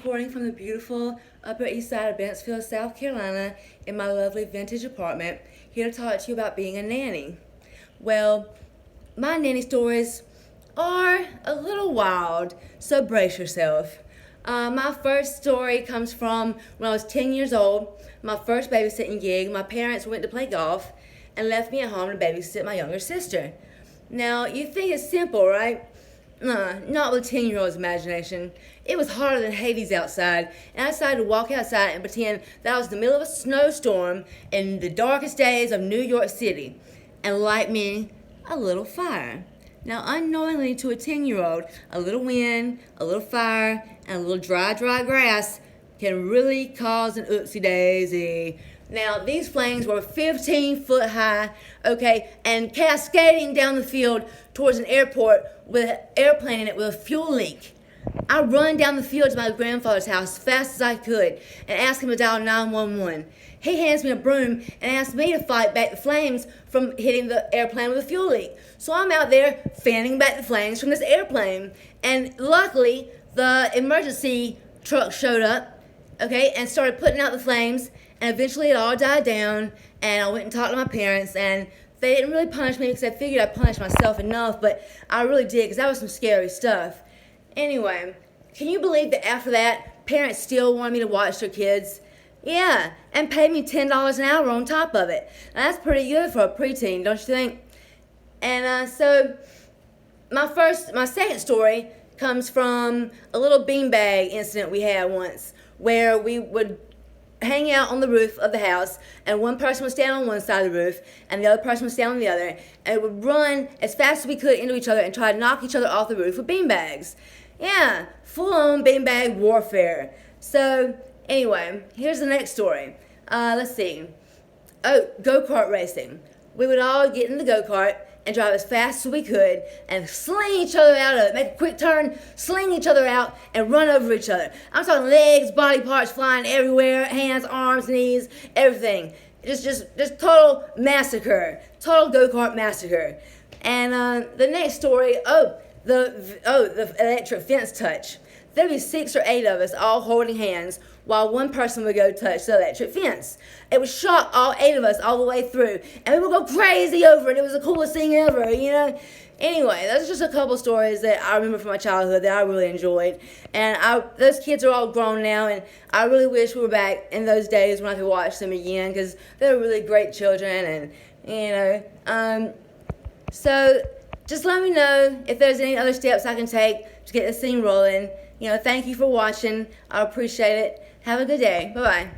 recording from the beautiful Upper East Side of Bentonville, South Carolina, in my lovely vintage apartment, here to talk to you about being a nanny. Well, my nanny stories are a little wild, so brace yourself. My first story comes from when I was 10 years old, my first babysitting gig. My parents went to play golf and left me at home to babysit my younger sister. Now, you think it's simple, right? Not with a 10-year-old's imagination. It was hotter than Hades outside, and I decided to walk outside and pretend that I was in the middle of a snowstorm in the darkest days of New York City and light me a little fire. Now, unknowingly to a 10-year-old, a little wind, a little fire, and a little dry grass can really cause an oopsie daisy. Now, these flames were 15 foot high, okay, and cascading down the field towards an airport with an airplane in it with a fuel leak. I run down the field to my grandfather's house as fast as I could and ask him to dial 911. He hands me a broom and asks me to fight back the flames from hitting the airplane with a fuel leak. So I'm out there fanning back the flames from this airplane. And luckily, the emergency truck showed up, okay, and started putting out the flames. And eventually it all died down, and I went and talked to my parents, and they didn't really punish me because I figured I'd punish myself enough, but I really did because that was some scary stuff. Anyway, can you believe that after that, parents still wanted me to watch their kids? Yeah, and paid me $10 an hour on top of it. Now, that's pretty good for a preteen, don't you think? And so my second story comes from a little beanbag incident we had once where we would hang out on the roof of the house, and one person would stand on one side of the roof and the other person would stand on the other, and it would run as fast as we could into each other and try to knock each other off the roof with beanbags. Yeah, full-on beanbag warfare. So anyway, here's the next story. Let's see. Oh, go-kart racing. We would all get in the go-kart and drive as fast as we could and sling each other out of it, make a quick turn, sling each other out, and run over each other. I'm talking legs, body parts flying everywhere, hands, arms, knees, everything. Just total massacre, total go-kart massacre. And the next story, the electric fence touch. There'd be 6 or 8 of us all holding hands while one person would go touch the electric fence. It would shock all 8 of us all the way through, and we would go crazy over it. It was the coolest thing ever, you know? Anyway, that's just a couple stories that I remember from my childhood that I really enjoyed. And those kids are all grown now, and I really wish we were back in those days when I could watch them again, because they were really great children, and, you know. So just let me know if there's any other steps I can take to get this thing rolling. You know, thank you for watching. I appreciate it. Have a good day. Bye-bye.